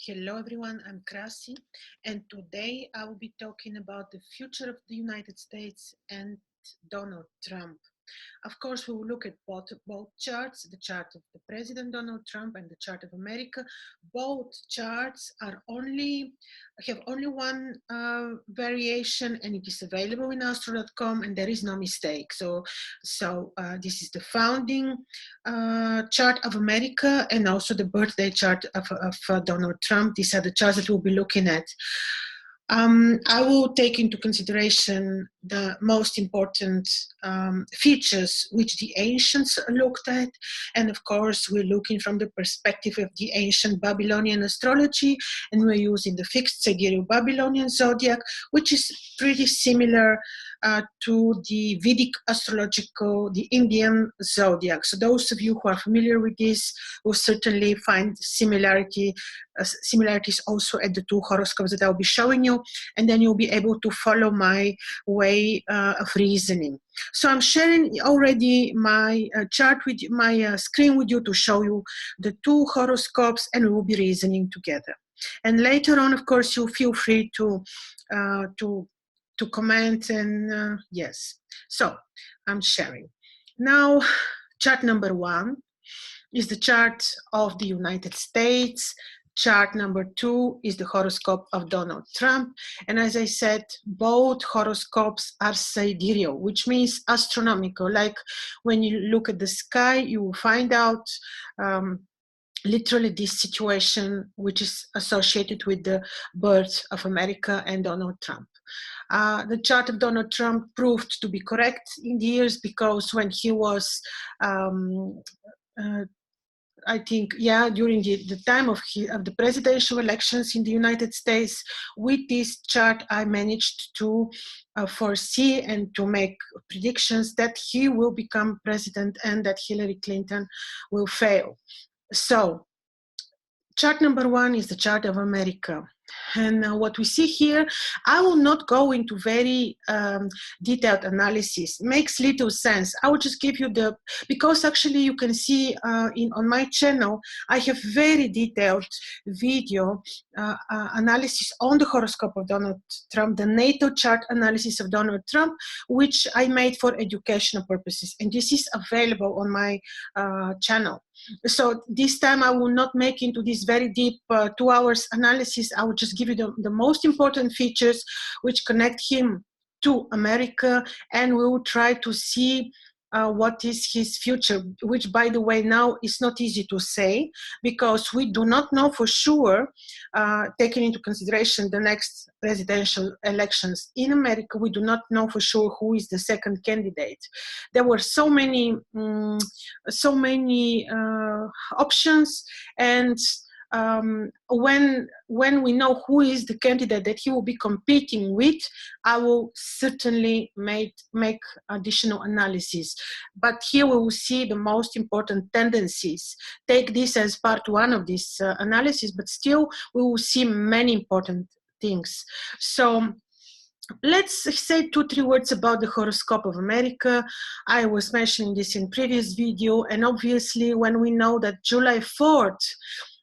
Hello everyone, I'm Krasi, and today I will be talking about the future of the United States and Donald Trump. Of course, we will look at both charts, the chart of the President Donald Trump and the chart of America. Both charts have only one variation, and it is available in astro.com, and there is no mistake. So this is the founding chart of America and also the birthday chart of Donald Trump. These are the charts that we'll be looking at. I will take into consideration the most important features which the ancients looked at. And of course, we're looking from the perspective of the ancient Babylonian astrology, and we're using the fixed sidereal Babylonian zodiac, which is pretty similar to the Vedic astrological, the Indian zodiac. So those of you who are familiar with this will certainly find similarities also at the two horoscopes that I'll be showing you, and then you'll be able to follow my way of reasoning. So I'm sharing already my chart with my screen with you to show you the two horoscopes, and we will be reasoning together. And later on, of course, you feel free to comment and yes. So I'm sharing. Now, chart number 1 is the chart of the United States. Chart number 2 is the horoscope of Donald Trump. And as I said, both horoscopes are sidereal, which means astronomical. Like when you look at the sky, you will find out literally this situation which is associated with the birth of America and Donald Trump. The chart of Donald Trump proved to be correct in the years, because when he was I think, during the time of the presidential elections in the United States, with this chart, I managed to foresee and to make predictions that he will become president and that Hillary Clinton will fail. So, chart number 1 is the chart of America. And what we see here, I will not go into very detailed analysis. Makes little sense. I will just give you because actually you can see on my channel, I have very detailed video analysis on the horoscope of Donald Trump, the natal chart analysis of Donald Trump, which I made for educational purposes. And this is available on my channel. So this time I will not make into this very deep 2 hours analysis. I will just give you the most important features which connect him to America, and we will try to see what is his future, which, by the way, now is not easy to say, because we do not know for sure, taking into consideration the next presidential elections in America, we do not know for sure who is the second candidate. There were so many options, and when we know who is the candidate that he will be competing with, I will certainly make additional analysis. But here we will see the most important tendencies. Take this as part 1 of this analysis, but still we will see many important things. So let's say 2-3 words about the horoscope of America. I was mentioning this in previous video, and obviously when we know that July 4th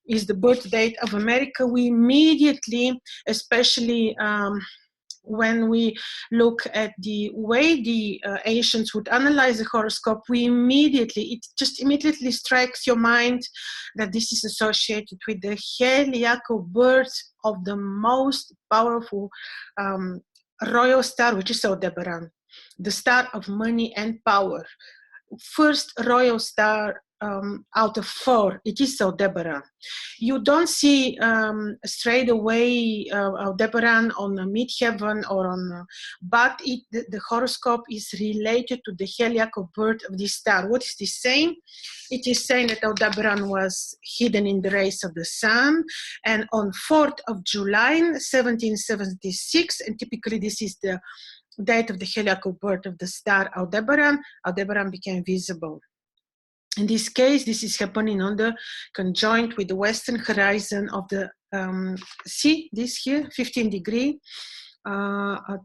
is the birth date of America, we immediately, especially when we look at the way the ancients would analyze the horoscope, it just immediately strikes your mind that this is associated with the heliacal birth of the most powerful royal star, which is Aldebaran, the star of money and power. First royal star out of 4, it is Aldebaran. You don't see straight away Aldebaran on midheaven or on, but the horoscope is related to the heliacal birth of this star. What is this saying? It is saying that Aldebaran was hidden in the rays of the sun, and on 4th of July 1776, and typically this is the date of the heliacal birth of the star Aldebaran, Aldebaran became visible. In this case, this is happening on the conjoint with the western horizon of the, see this here, 15 degree,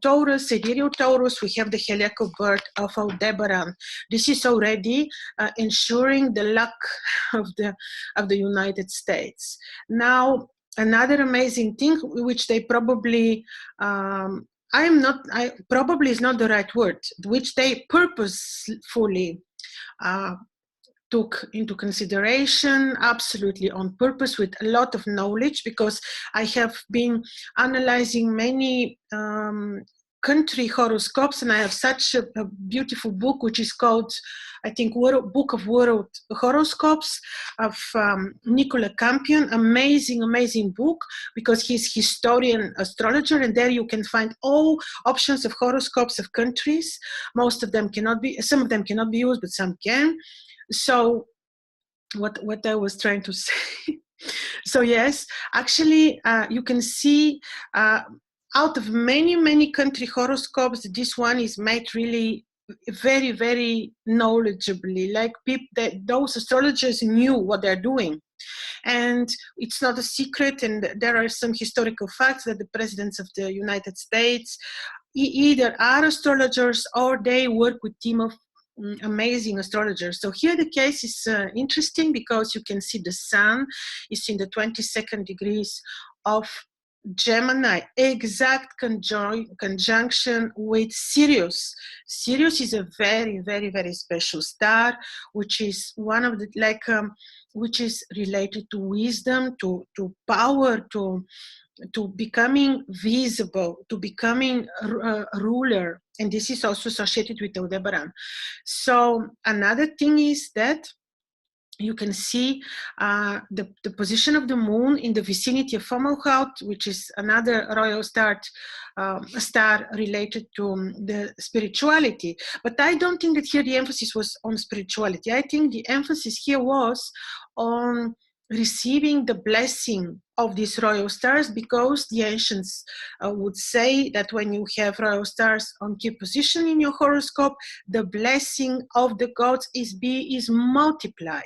Taurus, sidereal Taurus, we have the heliacal birth of Aldebaran. This is already ensuring the luck of the United States. Now, another amazing thing, which they probably, probably is not the right word, which they purposefully took into consideration, absolutely on purpose, with a lot of knowledge, because I have been analyzing many country horoscopes, and I have such a beautiful book which is called, I think, Book of World Horoscopes of Nicola Campion. Amazing book, because he's historian astrologer, and there you can find all options of horoscopes of countries. Most of them cannot be, some of them cannot be used, but some can. So what I was trying to say. So yes, actually, you can see out of many country horoscopes, this one is made really very knowledgeably. Like those astrologers knew what they're doing. And it's not a secret, and there are some historical facts that the presidents of the United States either are astrologers or they work with team of amazing astrologers. So here the case is interesting, because you can see the sun is in the 22nd degrees of Gemini, exact conjunction with Sirius. Sirius is a very special star, which is one of the, like, which is related to wisdom, to power, to becoming visible, to becoming a ruler. And this is also associated with Aldebaran. So another thing is that you can see the position of the moon in the vicinity of Fomalhaut, which is another royal star, a star related to the spirituality. But I don't think that here the emphasis was on spirituality. I think the emphasis here was on receiving the blessing of these royal stars, because the ancients would say that when you have royal stars on key position in your horoscope, the blessing of the gods is multiplied.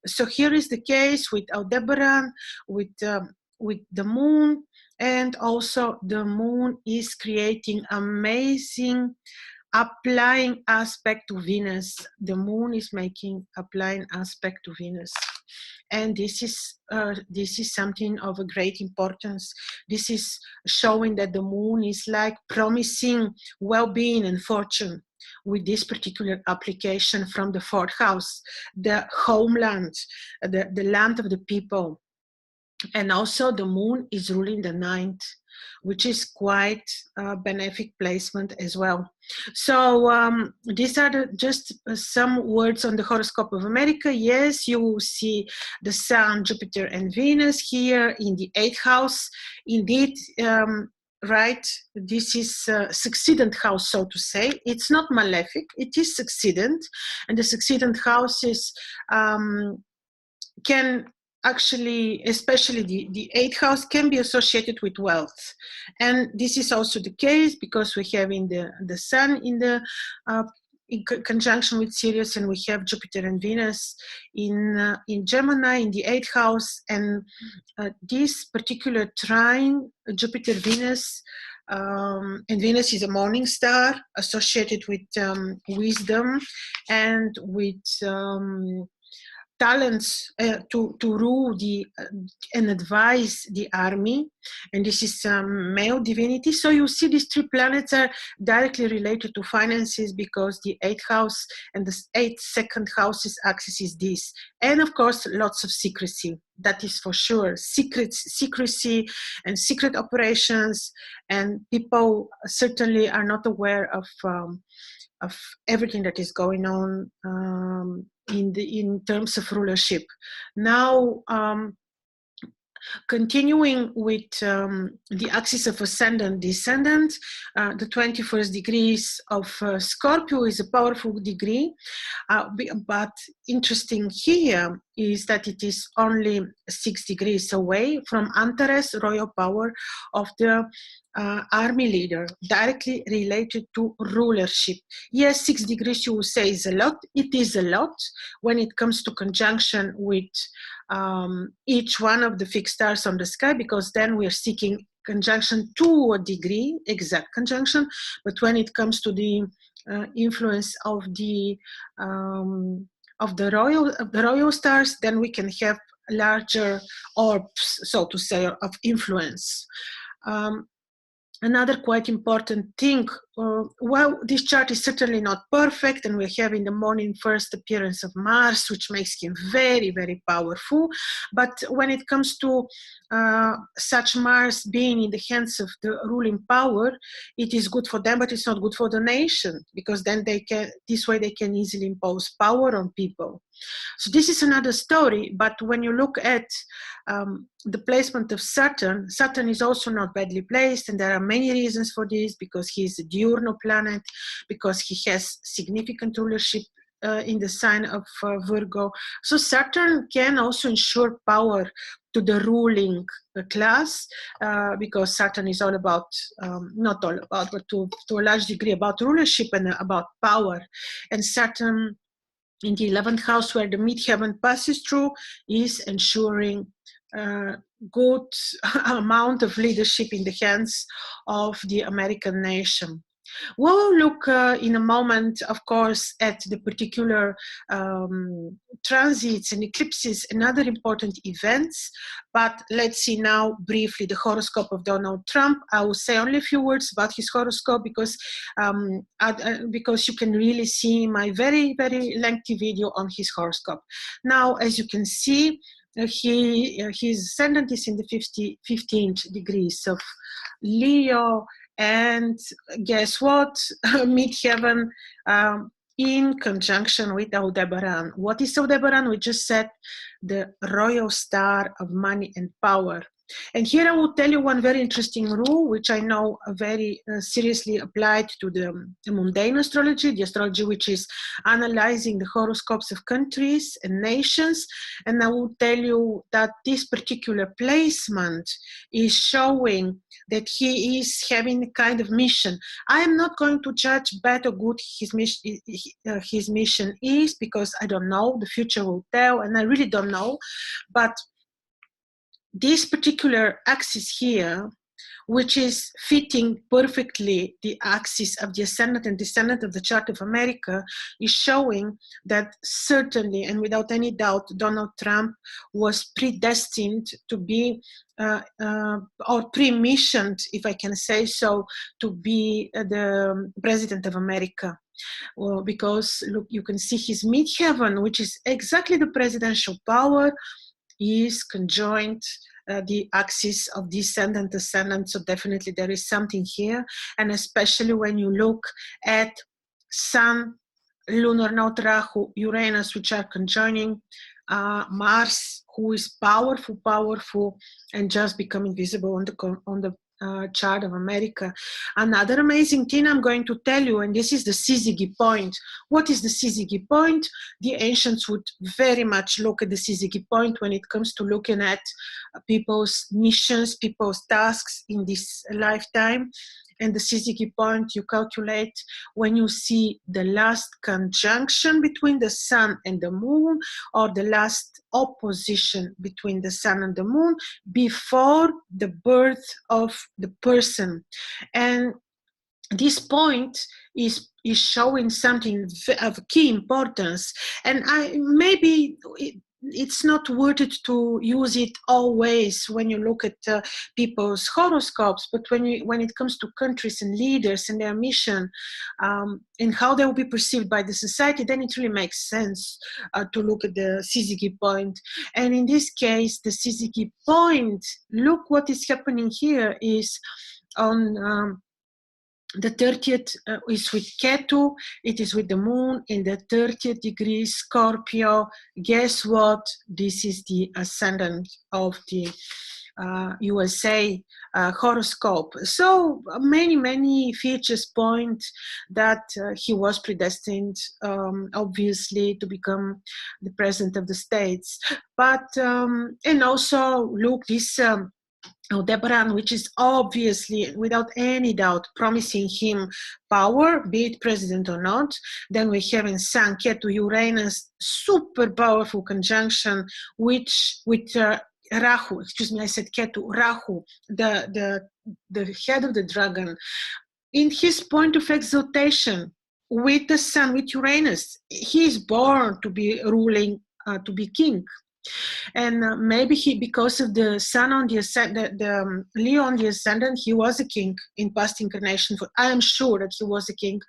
So here is the case with Aldebaran, with the moon, and also the moon is creating amazing applying aspect to Venus. The moon is making applying aspect to Venus. And this is something of a great importance. This is showing that the moon is like promising well-being and fortune with this particular application from the fourth house, the homeland, the land of the people. And also the moon is ruling the ninth, which is quite a benefic placement as well. So these are just some words on the horoscope of America. Yes, you will see the Sun, Jupiter, and Venus here in the 8th house. Indeed, right, this is succeedent house, so to say. It's not malefic, it is succeedent. And the succeedent houses can actually, especially the 8th house, can be associated with wealth. And this is also the case because we have in the Sun in conjunction with Sirius, and we have Jupiter and Venus in Gemini in the 8th house. And this particular trine, Jupiter, Venus, and Venus is a morning star associated with wisdom and with talents to rule and advise the army, and this is male divinity. So you see these three planets are directly related to finances, because the 8th house and the 8th second house's axis is this. And of course, lots of secrecy, that is for sure. Secrecy and secret operations, and people certainly are not aware of everything that is going on in terms of rulership. Now, continuing with the axis of ascendant descendant, the 21st degrees of Scorpio is a powerful degree, but interesting here is that it is only 6 degrees away from Antares, royal power of the army leader, directly related to rulership. Yes, 6 degrees you will say is a lot. It is a lot when it comes to conjunction with each one of the fixed stars on the sky, because then we are seeking conjunction to a degree, exact conjunction. But when it comes to the influence of the royal stars, then we can have larger orbs, so to say, of influence. Another quite important thing, well, this chart is certainly not perfect, and we have in the morning first appearance of Mars, which makes him very, very powerful. But when it comes to such Mars being in the hands of the ruling power, it is good for them, but it's not good for the nation, because then this way they can easily impose power on people. So this is another story, but when you look at the placement of Saturn, Saturn is also not badly placed, and there are many reasons for this, because he is a diurnal planet, because he has significant rulership in the sign of Virgo. So Saturn can also ensure power to the ruling class, because Saturn is all about, not all about, but to a large degree about rulership and about power. And Saturn in the 11th house, where the midheaven passes through, is ensuring good amount of leadership in the hands of the American nation. We'll look in a moment, of course, at the particular transits and eclipses and other important events. But let's see now briefly the horoscope of Donald Trump. I will say only a few words about his horoscope, because you can really see my very, very lengthy video on his horoscope. Now, as you can see, his ascendant is in the 15th degrees of Leo, and guess what? Midheaven in conjunction with Aldebaran. What is Aldebaran? We just said the royal star of money and power. And here I will tell you one very interesting rule, which I know very seriously applied to the mundane astrology, the astrology which is analyzing the horoscopes of countries and nations. And I will tell you that this particular placement is showing that he is having a kind of mission. I am not going to judge bad or good his mission is, because I don't know, the future will tell, and I really don't know. But this particular axis here, which is fitting perfectly the axis of the ascendant and descendant of the chart of America, is showing that certainly and without any doubt Donald Trump was predestined to be or pre-missioned, if I can say so, to be the president of America. Well, because look, you can see his midheaven, which is exactly the presidential power, is conjoined the axis of descendant ascendant. So definitely there is something here, and especially when you look at Sun, lunar node Rahu, Uranus, which are conjoining Mars, who is powerful, and just becoming visible on the chart of America. Another amazing thing I'm going to tell you, and this is the syzygy point. What is the syzygy point? The ancients would very much look at the syzygy point when it comes to looking at people's missions, people's tasks in this lifetime. And the syzygy point you calculate when you see the last conjunction between the sun and the moon, or the last opposition between the sun and the moon before the birth of the person. And this point is showing something of key importance, and it's not worth it to use it always when you look at people's horoscopes, but when it comes to countries and leaders and their mission and how they will be perceived by the society, then it really makes sense to look at the syzygy point. And in this case, the syzygy point, look what is happening here is on the 30th is with Ketu, it is with the moon in the 30th degree Scorpio. Guess what? This is the ascendant of the USA horoscope. So many features point that he was predestined, obviously, to become the president of the States. But, and also, look, this Aldebaran, which is obviously, without any doubt, promising him power, be it president or not. Then we have in Sun, Ketu, Uranus, super powerful conjunction, which with Rahu, excuse me, I said Ketu, Rahu, the head of the dragon, in his point of exaltation with the Sun, with Uranus, he is born to be ruling, to be king. And maybe he, because of the sun on the ascendant, the Leo on the ascendant, he was a king in past incarnation. I am sure that he was a king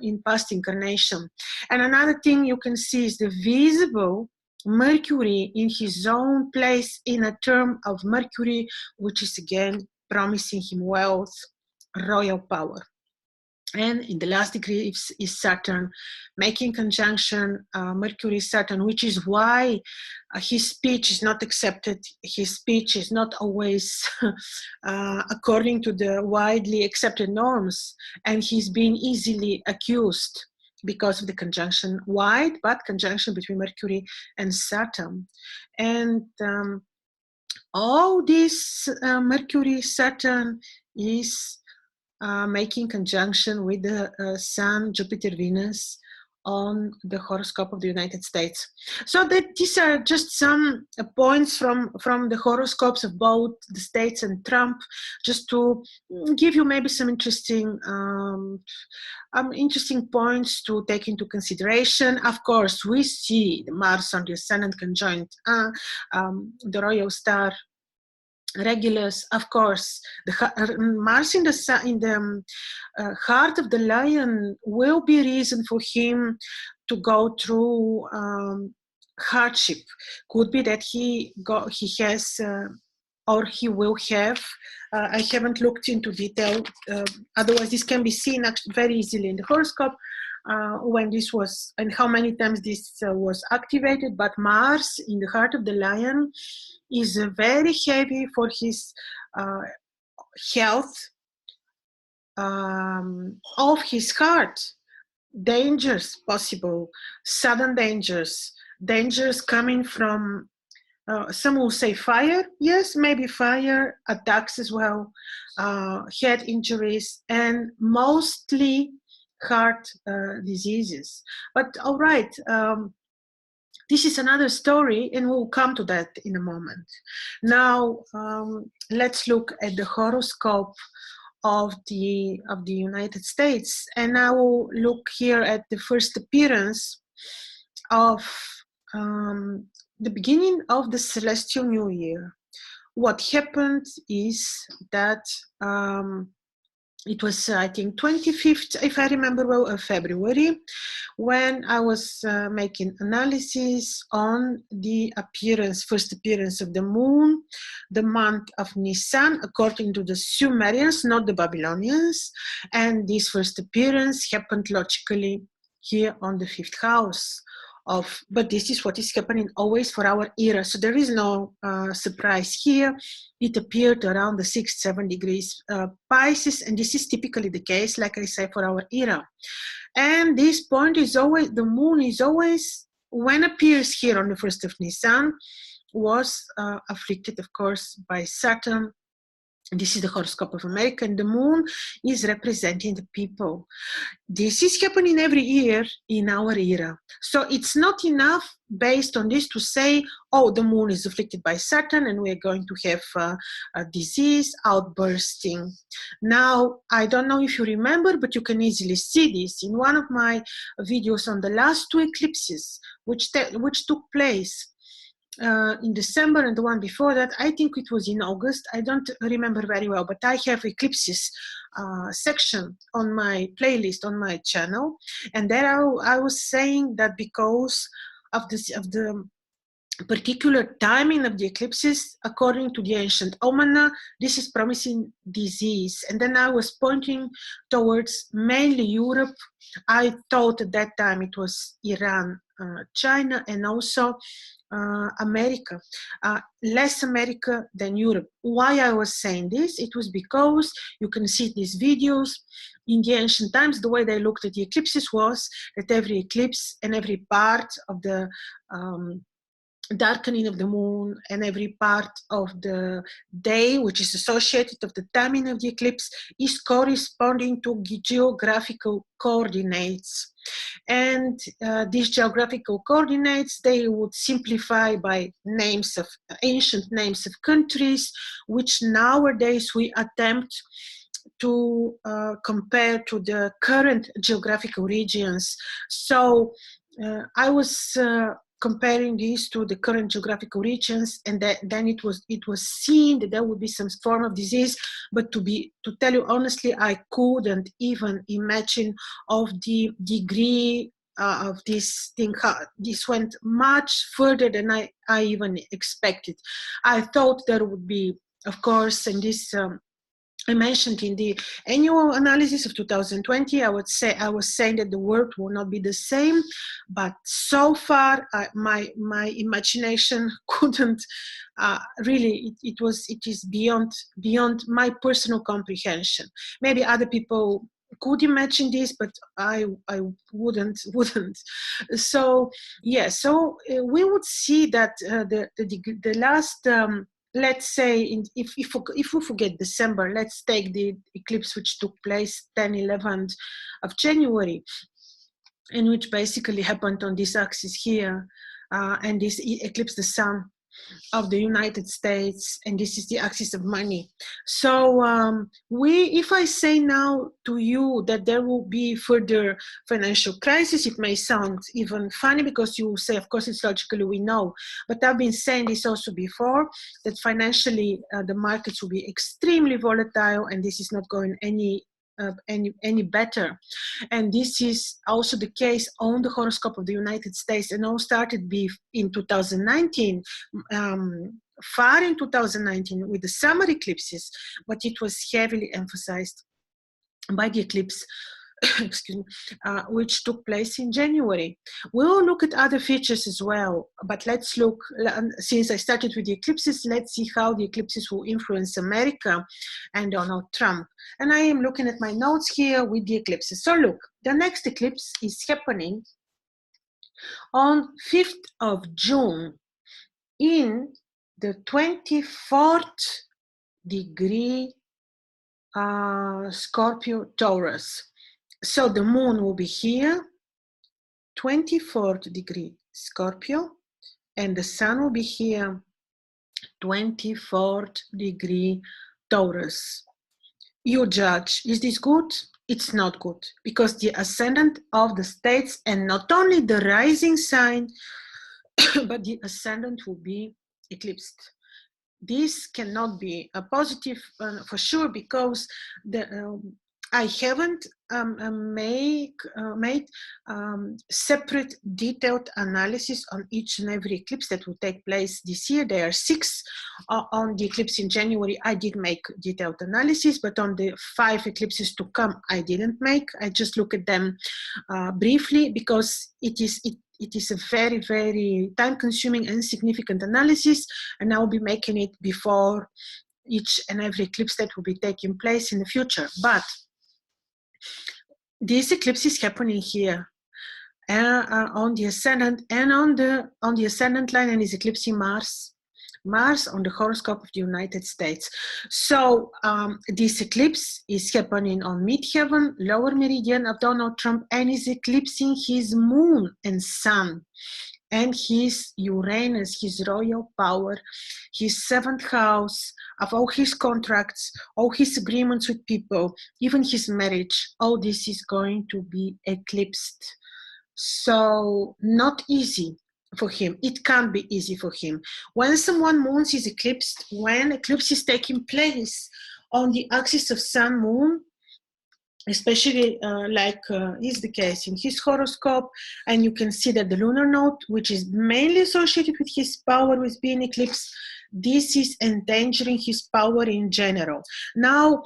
in past incarnation. And another thing you can see is the visible Mercury in his own place in a term of Mercury, which is again promising him wealth, royal power. And in the last degree is Saturn, making conjunction Mercury-Saturn, which is why his speech is not accepted. His speech is not always according to the widely accepted norms, and he's being easily accused because of the conjunction, wide but conjunction between Mercury and Saturn. And all this Mercury-Saturn is making conjunction with the Sun, Jupiter, Venus on the horoscope of the United States. So that these are just some points from the horoscopes of both the States and Trump, just to give you maybe some interesting points to take into consideration. Of course, we see the Mars on the Ascendant conjoined the Royal Star Regulus, of course. Mars in the heart of the Lion will be reason for him to go through hardship. Could be that he has or he will have. I haven't looked into detail. Otherwise, this can be seen very easily in the horoscope. When this was and how many times this was activated. But Mars in the heart of the Lion is very heavy for his health of his heart. Dangers possible, sudden dangers coming from some will say fire, yes, maybe fire, attacks as well, head injuries, and mostly heart diseases. But all right, this is another story, and we'll come to that in a moment. Now, let's look at the horoscope of the United States, and I will look here at the first appearance of the beginning of the celestial new year. What happened is that it was, I think, 25th, if I remember well, of February, when I was making analysis on the first appearance of the moon, the month of Nisan, according to the Sumerians, not the Babylonians. And this first appearance happened logically here on the 5th house. But this is what is happening always for our era. So there is no surprise here. It appeared around the 6-7 degrees Pisces, and this is typically the case, like I say, for our era. And this point is always, the moon is always, when appears here on the 1st of Nisan, was afflicted, of course, by Saturn. This is the horoscope of America, and the moon is representing the people. This is happening every year in our era. So it's not enough based on this to say, oh, the moon is afflicted by Saturn and we're going to have a disease outbursting. Now, I don't know if you remember, but you can easily see this in one of my videos on the last two eclipses, which took place in December, and the one before that, I think it was in August. I don't remember very well, but I have eclipses section on my playlist on my channel, and there I was saying that because of the particular timing of the eclipses, according to the ancient Omana, this is promising disease. And then I was pointing towards mainly Europe. I thought at that time it was Iran, China, and also America, less America than Europe. Why I was saying this? It was because you can see these videos in the ancient times. The way they looked at the eclipses was that every eclipse and every part of the darkening of the moon and every part of the day which is associated with the timing of the eclipse is corresponding to geographical coordinates. And these geographical coordinates, they would simplify by names of ancient names of countries, which nowadays we attempt to compare to the current geographical regions. So I was comparing these to the current geographical regions, and then it was seen that there would be some form of disease. But to tell you honestly, I couldn't even imagine of the degree of this thing. This went much further than I even expected. I thought there would be, of course, and this I mentioned in the annual analysis of 2020, I was saying that the world will not be the same, but so far my imagination couldn't really. It is beyond my personal comprehension. Maybe other people could imagine this, but I wouldn't. So yeah, so we would see that the last. Let's say if we forget December, let's take the eclipse which took place 10-11th of January, and which basically happened on this axis here, and this eclipsed the sun of the United States, and this is the axis of money. So if I say now to you that there will be further financial crisis, it may sound even funny, because you will say, of course, it's logically we know, but I've been saying this also before, that financially the markets will be extremely volatile, and this is not going any better. And this is also the case on the horoscope of the United States, and all started in 2019, far in 2019 with the summer eclipses, but it was heavily emphasized by the eclipse excuse me, which took place in January. We'll look at other features as well, but let's look, since I started with the eclipses, let's see how the eclipses will influence America and Donald Trump. And I am looking at my notes here with the eclipses. So look, the next eclipse is happening on 5th of June in the 24th degree Scorpio Taurus. So the moon will be here, 24th degree Scorpio, and the sun will be here, 24th degree Taurus. You judge, is this good? It's not good, because the ascendant of the states, and not only the rising sign, but the ascendant will be eclipsed. This cannot be a positive for sure, because I haven't made separate detailed analysis on each and every eclipse that will take place this year. There are 6 on the eclipse in January. I did make detailed analysis, but on the 5 eclipses to come, I didn't make. I just look at them briefly, because it is a very, very time-consuming and significant analysis, and I will be making it before each and every eclipse that will be taking place in the future. But this eclipse is happening here on the ascendant, and on the ascendant line, and is eclipsing Mars on the horoscope of the United States. So this eclipse is happening on midheaven, lower meridian of Donald Trump, and is eclipsing his moon and sun, and his Uranus, his royal power, his 7th house of all his contracts, all his agreements with people, even his marriage. All this is going to be eclipsed. So not easy for him. It can't be easy for him. When someone moon is eclipsed, when eclipse is taking place on the axis of sun moon, especially is the case in his horoscope, and you can see that the lunar node, which is mainly associated with his power with being eclipsed, this is endangering his power in general. Now,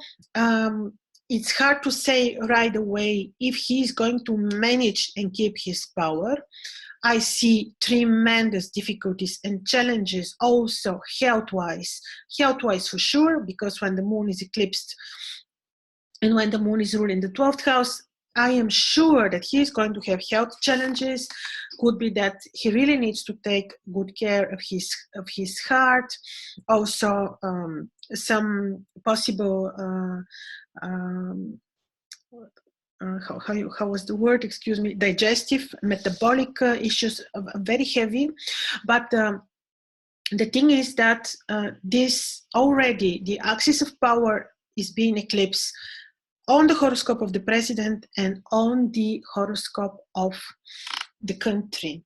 it's hard to say right away if he's going to manage and keep his power. I see tremendous difficulties and challenges also health-wise for sure, because when the moon is eclipsed, and when the moon is ruling the 12th house, I am sure that he is going to have health challenges. Could be that he really needs to take good care of his heart. Also, some possible how was the word? Excuse me. Digestive, metabolic issues are very heavy, but. The thing is that this already, the axis of power is being eclipsed on the horoscope of the president and on the horoscope of the country.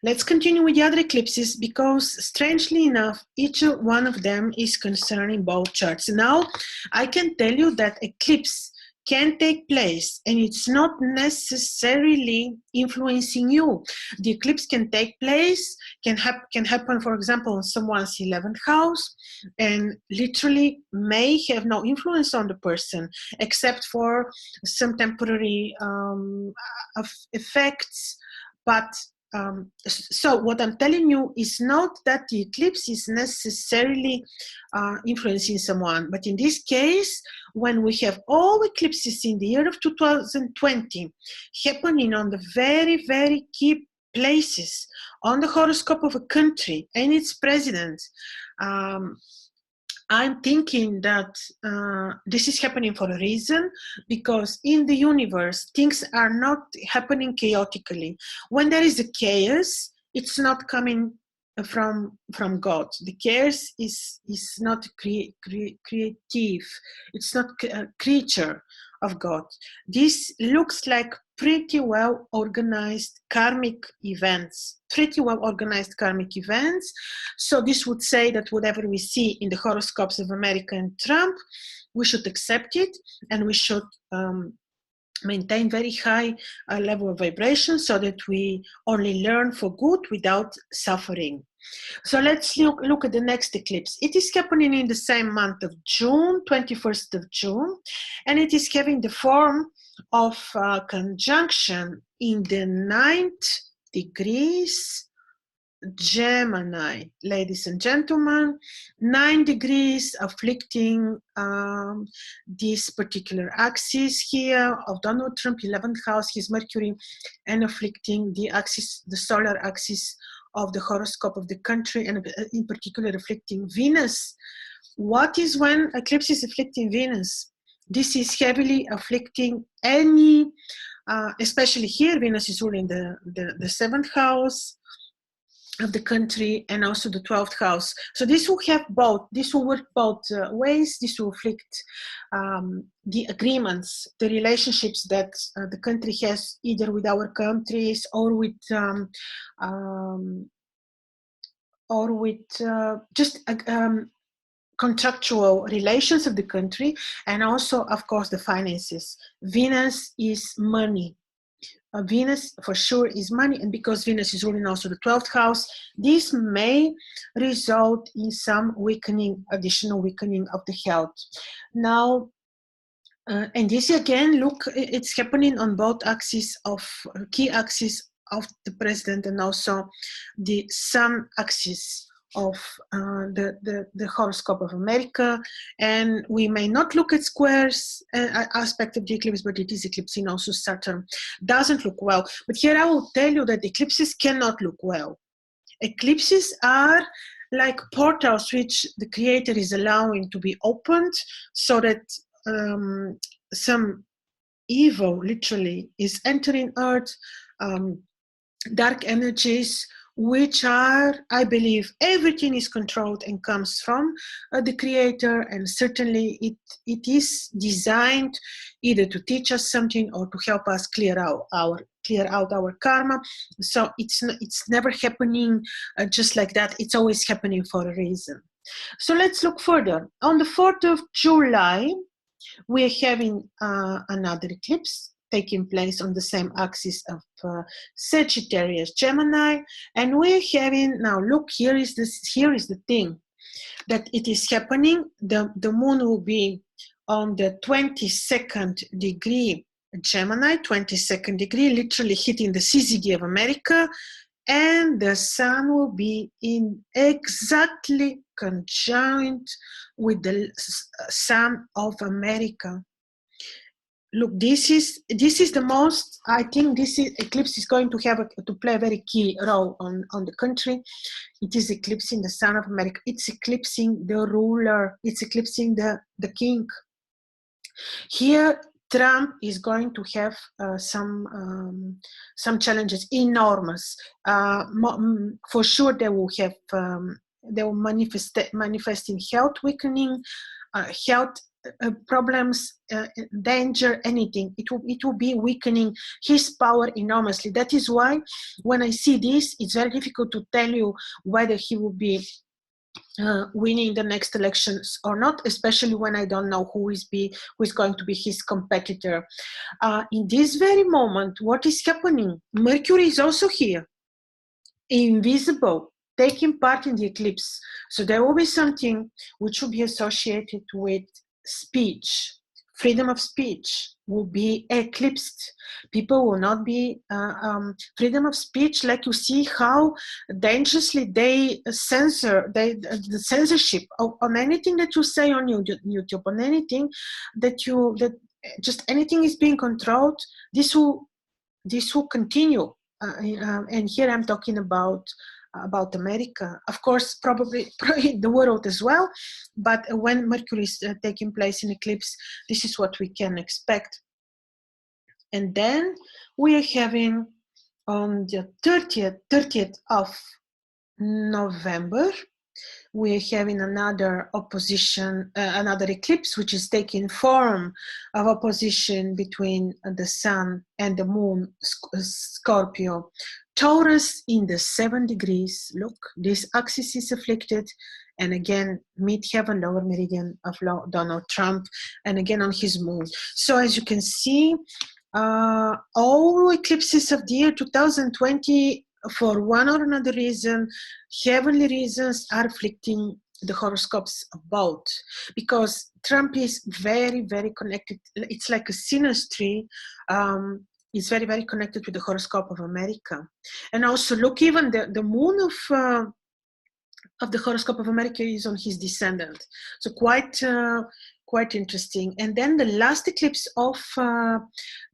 Let's continue with the other eclipses because, strangely enough, each one of them is concerning both charts. Now, I can tell you that eclipse can take place and it's not necessarily influencing you. The eclipse can take place, can happen, for example, in someone's 11th house, and literally may have no influence on the person except for some temporary effects. But so what I'm telling you is not that the eclipse is necessarily influencing someone, but in this case, when we have all eclipses in the year of 2020 happening on the very, very key places on the horoscope of a country and its president, I'm thinking that this is happening for a reason, because in the universe, things are not happening chaotically. When there is a chaos, it's not coming from God. The chaos is not creative. It's not a creature of God. This looks like pretty well organized karmic events. So this would say that whatever we see in the horoscopes of America and Trump, we should accept it, and we should maintain very high level of vibration so that we only learn for good without suffering. So let's look at the next eclipse. It is happening in the same month of June, 21st of June, and it is having the form of conjunction in the 9th degrees Gemini. Ladies and gentlemen, 9 degrees afflicting this particular axis here of Donald Trump, 11th house, his Mercury, and afflicting the axis, the solar axis of the horoscope of the country, and in particular afflicting Venus. What is when eclipse is afflicting Venus? This is heavily afflicting any, especially here, Venus is ruling the 7th house of the country and also the 12th house. So this will have both, this will work both ways. This will afflict the agreements, the relationships that the country has either with our countries or with just contractual relations of the country, and also, of course, the finances. Venus is money. Venus for sure is money, and because Venus is ruling also the 12th house, this may result in some weakening, additional weakening of the health. Now, and this again, look, it's happening on both axes of key axis of the president and also the sun axis of the horoscope of America. And we may not look at squares aspect of the eclipse, but it is eclipsing also Saturn. Doesn't look well. But here I will tell you that eclipses cannot look well. Eclipses are like portals which the Creator is allowing to be opened so that some evil literally is entering Earth, dark energies, which are, I believe, everything is controlled and comes from the Creator, and certainly it is designed either to teach us something or to help us clear out our karma. So it's never happening just like that. It's always happening for a reason. So let's look further. On the 4th of July, we're having another eclipse taking place on the same axis of Sagittarius Gemini, and we're having, now look, here is the thing, that it is happening. The moon will be on the 22nd degree Gemini, 22nd degree, literally hitting the syzygy of America, and the sun will be in exactly conjunct with the sun of America. Look, this is the most, I think this eclipse is going to have to play a very key role on the country. It is eclipsing the sun of America. It's eclipsing the ruler. It's eclipsing the king. Here, Trump is going to have some challenges, enormous. For sure, they will manifest in health weakening, health problems, danger, anything. It will be weakening his power enormously. That is why when I see this, it's very difficult to tell you whether he will be winning the next elections or not, especially when I don't know who is going to be his competitor. In this very moment, what is happening? Mercury is also here, invisible, taking part in the eclipse. So there will be something which will be associated with speech. Freedom of speech will be eclipsed. People will not be freedom of speech, like you see how dangerously they censor the censorship on anything that you say on YouTube, on anything that just anything is being controlled. This will continue. And here I'm talking about America, of course, probably the world as well. But when Mercury is taking place in eclipse, this is what we can expect. And then we are having on the 30th of November, we're having another opposition, another eclipse, which is taking form of opposition between the Sun and the Moon, Scorpio. Taurus in the 7 degrees. Look, this axis is afflicted. And again, mid-heaven, lower meridian of Donald Trump. And again on his moon. So as you can see, all eclipses of the year 2020, for one or another reason, heavenly reasons, are afflicting the horoscopes of both, because Trump is very, very connected. It's like a synastry. It's very, very connected with the horoscope of America. And also, look, even the moon of the horoscope of America is on his descendant. So quite interesting. And then the last eclipse of the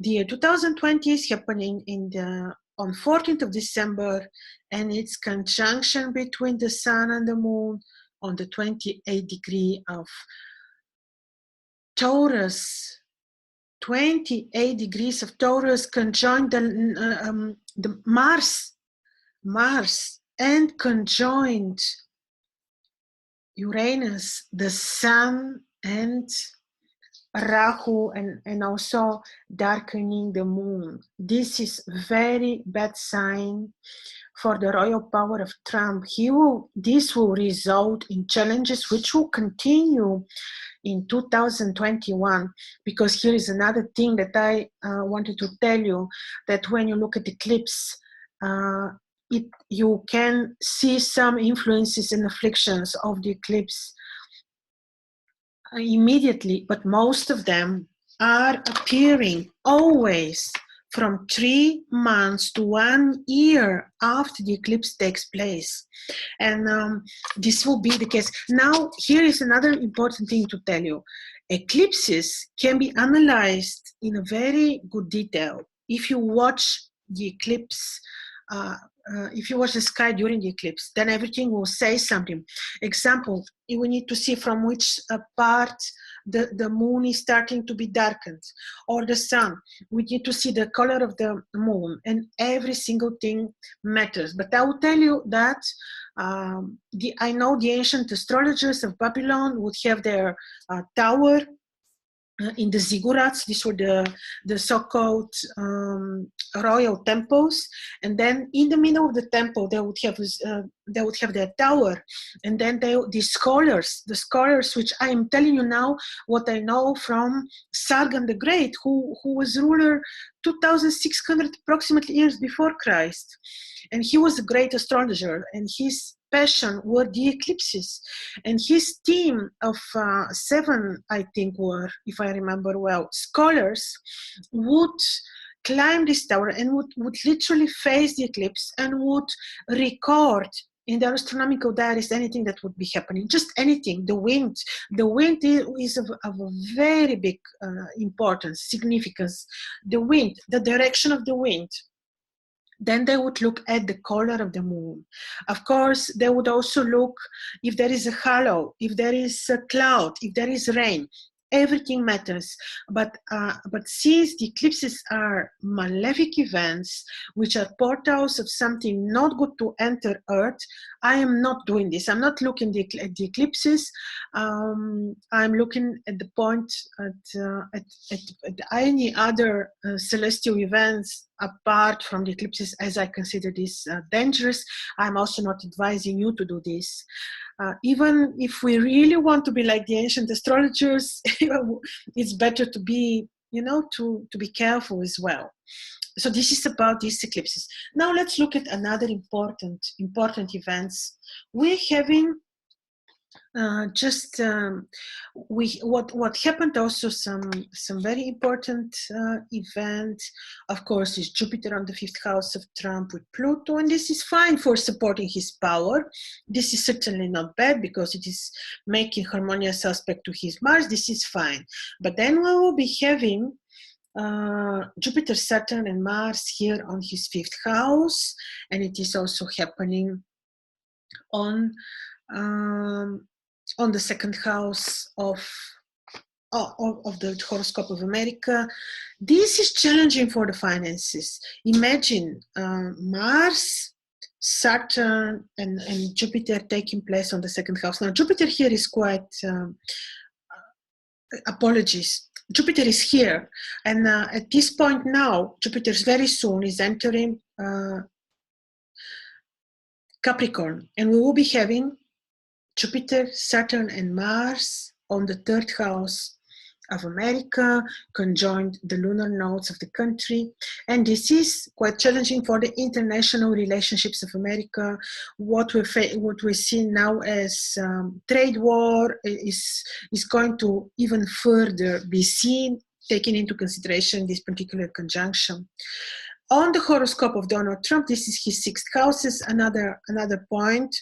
year 2020 is happening on 14th of December, and it's conjunction between the Sun and the Moon on the 28th degree of Taurus. 28 degrees of Taurus conjoined the Mars, and conjoined Uranus, the Sun, and Rahu, and also darkening the Moon. This is very bad sign for the royal power of Trump. This will result in challenges which will continue in 2021, because here is another thing that I wanted to tell you, that when you look at eclipse, you can see some influences and afflictions of the eclipse immediately, but most of them are appearing always from 3 months to 1 year after the eclipse takes place. And this will be the case. Now, here is another important thing to tell you. Eclipses can be analyzed in a very good detail if you watch the eclipse. If you watch the sky during the eclipse, then everything will say something. Example, we need to see from which part the moon is starting to be darkened, or the sun. We need to see the color of the moon, and every single thing matters. But I will tell you that I know the ancient astrologers of Babylon would have their tower in the ziggurats. These were the so-called royal temples, and then in the middle of the temple they would have their tower, and then the scholars, which I am telling you now what I know from Sargon the Great, who was ruler 2,600 approximately years before Christ, and he was a great astrologer, and his passion were the eclipses, and his team of 7, I think, were, if I remember well, scholars would climb this tower and would literally face the eclipse and would record in their astronomical diaries anything that would be happening, just anything. The wind is of a very big importance, significance. The wind, the direction of the wind. Then they would look at the color of the moon. Of course, they would also look if there is a halo, if there is a cloud, if there is rain. everything matters. But since the eclipses are malefic events, which are portals of something not good to enter Earth, I am not doing this. I'm not looking at the eclipses. I'm looking at the point at any other celestial events apart from the eclipses, as I consider this dangerous. I'm also not advising you to do this. Even if we really want to be like the ancient astrologers, it's better to be, to be careful as well. So this is about these eclipses. Now let's look at another important events. We're having what happened also, some very important event, of course, is Jupiter on the 5th house of Trump with Pluto, and this is fine for supporting his power. This is certainly not bad because it is making harmonious aspect to his Mars. This is fine. But then we will be having Jupiter, Saturn, and Mars here on his 5th house, and it is also happening on the 2nd house of the horoscope of America. This is challenging for the finances. Imagine Mars, Saturn, and Jupiter taking place on the 2nd house. Now Jupiter here is quite, apologies, Jupiter is here, and at this point now, Jupiter very soon is entering Capricorn, and we will be having Jupiter, Saturn, and Mars on the 3rd house of America, conjoined the lunar nodes of the country. And this is quite challenging for the international relationships of America. What we're seeing now as trade war is going to even further be seen, taking into consideration this particular conjunction. On the horoscope of Donald Trump, this is his 6th house, another point.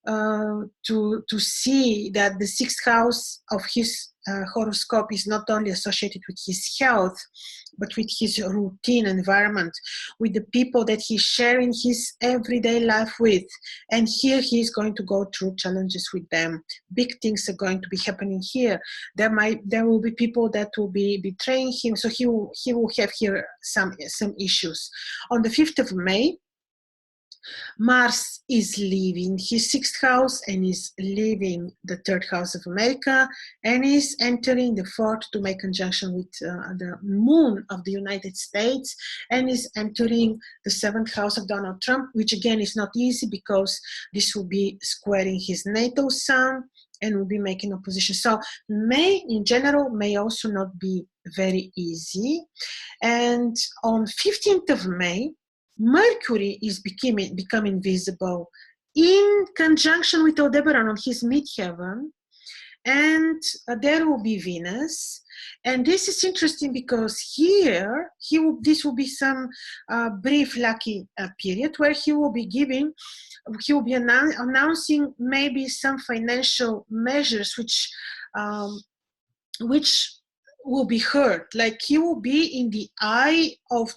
To see that the 6th house of his horoscope is not only associated with his health, but with his routine environment, with the people that he's sharing his everyday life with. And here he is going to go through challenges with them. Big things are going to be happening here. There will be people that will be betraying him, so he will have here some issues. On the 5th of May, Mars is leaving his 6th house and is leaving the 3rd house of America and is entering the 4th to make conjunction with the moon of the United States, and is entering the 7th house of Donald Trump, which again is not easy because this will be squaring his natal sun and will be making opposition. So May in general may also not be very easy. And on 15th of May, Mercury is becoming visible in conjunction with Aldebaran on his midheaven, and there will be Venus. And this is interesting because here this will be some brief lucky period where he will be announcing maybe some financial measures which will be heard. Like he will be in the eye of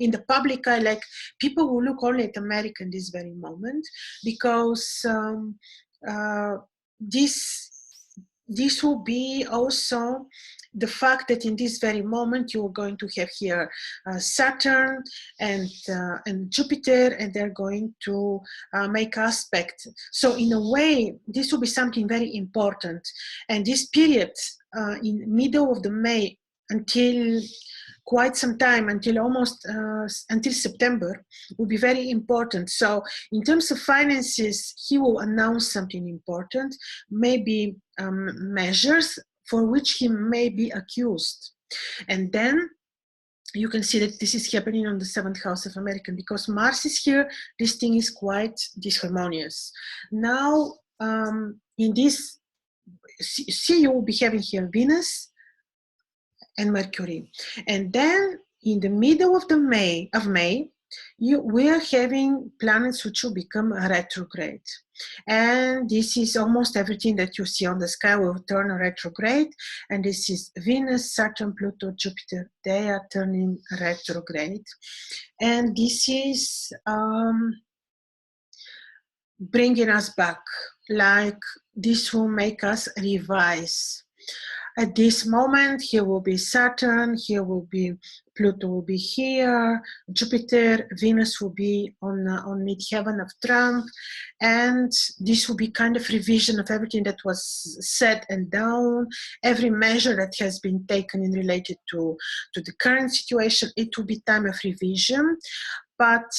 in the public eye, like people will look only at America in this very moment, because this will be also the fact that in this very moment you are going to have here Saturn and Jupiter, and they're going to make aspect. So in a way, this will be something very important. And this period in middle of the May until quite some time, until almost until September, will be very important. So in terms of finances, he will announce something important, maybe measures for which he may be accused. And then you can see that this is happening on the 7th house of American, because Mars is here, this thing is quite disharmonious. Now, in this, see, you will be having here Venus and Mercury. And then in the middle of May, we are having planets which will become retrograde. And this is almost everything that you see on the sky will turn retrograde. And this is Venus, Saturn, Pluto, Jupiter. They are turning retrograde. And this is bringing us back. Like this will make us revise. at this moment, here will be Saturn, here will be Pluto will be here, Jupiter, Venus will be on midheaven of Trump, and this will be kind of revision of everything that was said and done, every measure that has been taken in related to the current situation. It will be time of revision, but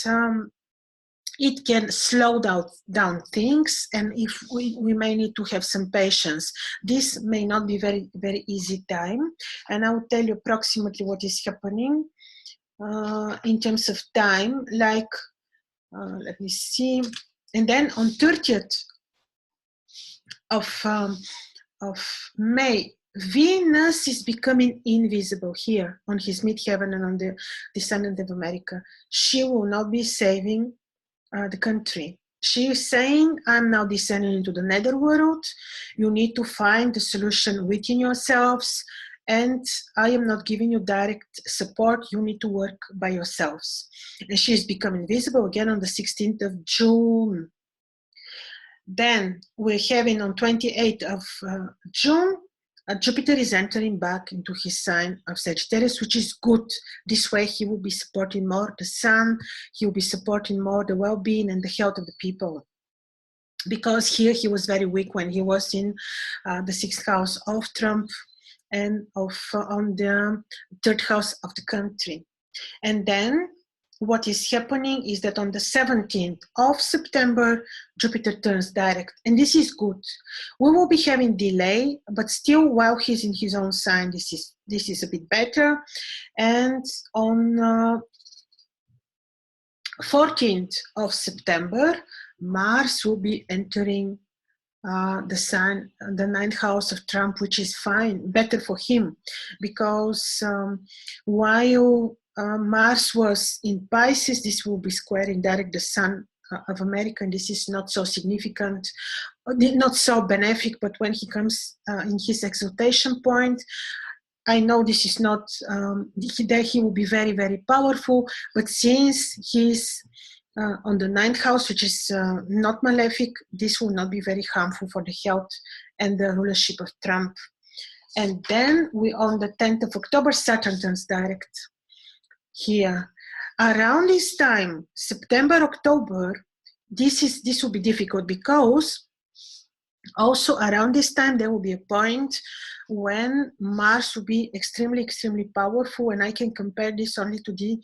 it can slow down things, and if we may need to have some patience. This may not be very, very easy time, and I will tell you approximately what is happening in terms of time, like, let me see. And then on 30th of May, Venus is becoming invisible here on his midheaven and on the descendant of America. She will not be saving the country. She is saying, I'm now descending into the netherworld. You need to find the solution within yourselves, and I am not giving you direct support. You need to work by yourselves. And she is becoming visible again on the 16th of June. Then we're having on 28th of June, Jupiter is entering back into his sign of Sagittarius, which is good. This way he will be supporting more the sun, he will be supporting more the well-being and the health of the people. Because here he was very weak when he was in the 6th house of Trump and on the 3rd house of the country. And then what is happening is that on the 17th of September, Jupiter turns direct, and this is good. We will be having delay, but still, while he's in his own sign, this is a bit better. And on 14th of September, Mars will be entering the sign, the 9th house of Trump, which is fine, better for him, because while Mars was in Pisces, this will be squaring direct the Sun of America, and this is not so significant, not so benefic, but when he comes in his exaltation point, I know this is not, there he will be very, very powerful, but since he's on the 9th house, which is not malefic, this will not be very harmful for the health and the rulership of Trump. And then we on the 10th of October, Saturn turns direct here. Around this time, September, October, this will be difficult, because also around this time there will be a point when Mars will be extremely, extremely powerful, and I can compare this only to the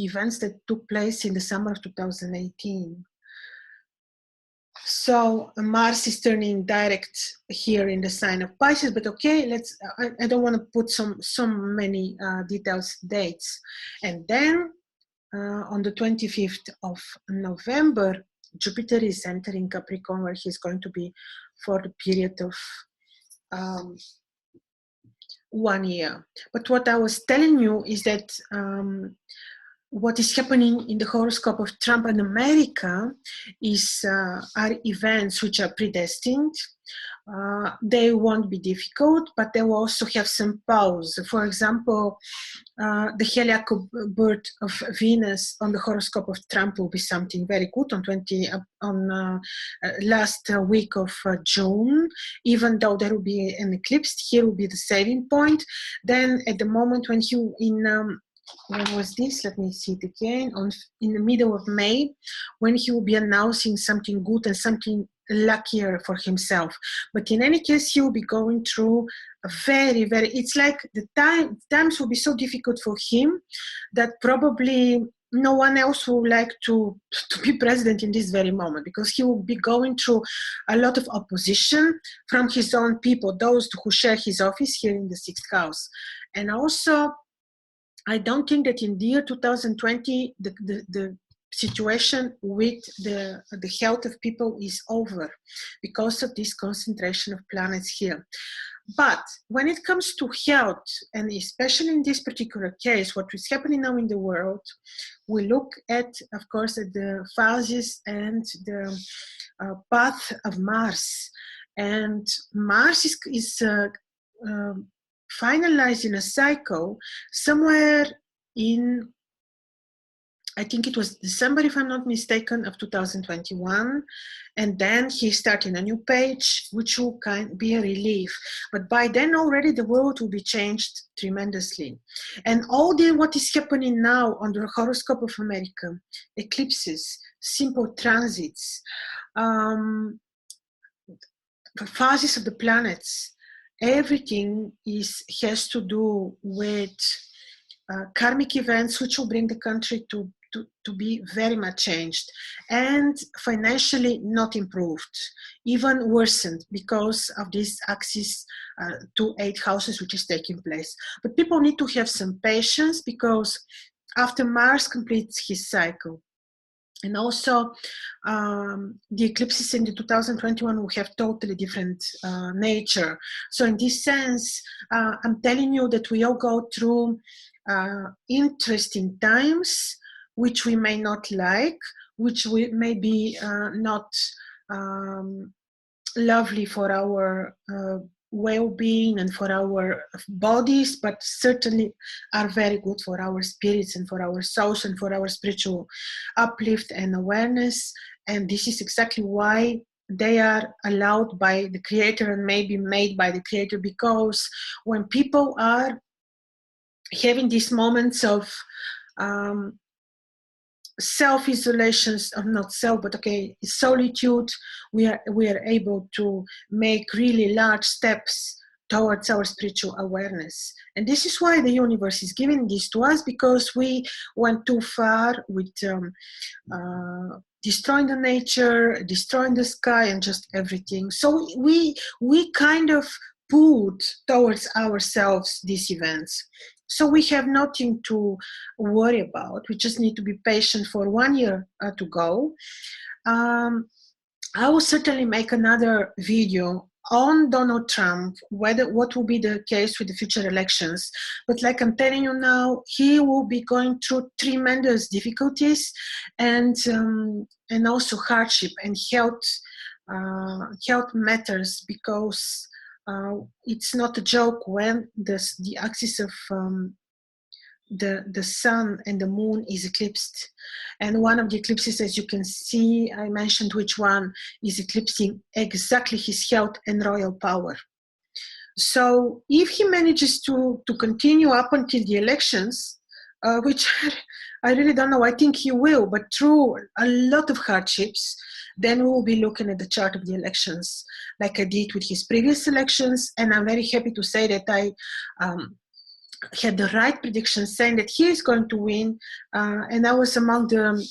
events that took place in the summer of 2018. So Mars is turning direct here in the sign of Pisces, but okay, I don't want to put so many details, dates. And then on the 25th of November, Jupiter is entering Capricorn, where he's going to be for the period of 1 year. But what I was telling you is that what is happening in the horoscope of Trump and America are events which are predestined. They won't be difficult, but they will also have some pause. For example, the heliac birth of Venus on the horoscope of Trump will be something very good on last week of June, even though there will be an eclipse. Here will be the saving point. Then at the moment when when was this? Let me see it again. In the middle of May, when he will be announcing something good and something luckier for himself. But in any case, he will be going through a very, very, it's like the times will be so difficult for him that probably no one else will like to be president in this very moment, because he will be going through a lot of opposition from his own people, those who share his office here in the 6th house. And also, I don't think that in the year 2020, the situation with the health of people is over because of this concentration of planets here. But when it comes to health, and especially in this particular case, what is happening now in the world, we look at, of course, at the phases and the path of Mars. And Mars is finalizing a cycle somewhere in I think it was December, if I'm not mistaken, of 2021. And then he started a new page, which will be a relief. But by then already the world will be changed tremendously. And all what is happening now on the horoscope of America, eclipses, simple transits, phases of the planets, everything has to do with karmic events which will bring the country to be very much changed and financially not improved, even worsened because of this axis to 8 houses which is taking place. But people need to have some patience, because after Mars completes his cycle, and also the eclipses in the 2021 will have totally different nature. So in this sense, I'm telling you that we all go through interesting times, which we may not like, which we may be not lovely for our well-being and for our bodies, but certainly are very good for our spirits and for our souls and for our spiritual uplift and awareness. And this is exactly why they are allowed by the Creator and maybe made by the Creator, because when people are having these moments of self-isolations, of not self, but okay, solitude, we are able to make really large steps towards our spiritual awareness. And this is why the universe is giving this to us, because we went too far with destroying the nature, destroying the sky, and just everything. So we kind of put towards ourselves these events. So we have nothing to worry about. We just need to be patient for 1 year to go. I will certainly make another video on Donald Trump, what will be the case with the future elections. But like I'm telling you now, he will be going through tremendous difficulties and also hardship and health matters, because it's not a joke when the axis of the sun and the moon is eclipsed. And one of the eclipses, as you can see, I mentioned which one, is eclipsing exactly his health and royal power. So if he manages to continue up until the elections, which I really don't know, I think he will, but through a lot of hardships, then we will be looking at the chart of the elections like I did with his previous elections. And I'm very happy to say that I had the right prediction, saying that he is going to win. And I was among the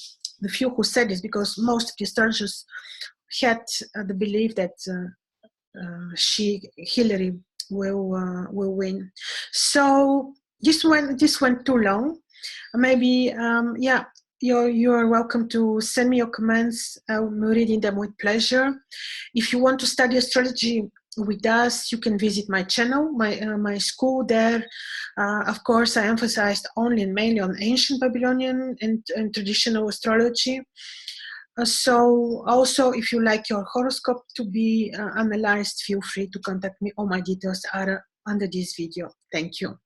few who said this, because most of the astrologers had the belief that Hillary will win. So this went too long. Maybe you're welcome to send me your comments. I'm reading them with pleasure. If you want to study astrology with us, you can visit my channel, my school there. Of course, I emphasized only and mainly on ancient Babylonian and traditional astrology. So also, if you like your horoscope to be analyzed, feel free to contact me. All my details are under this video. Thank you.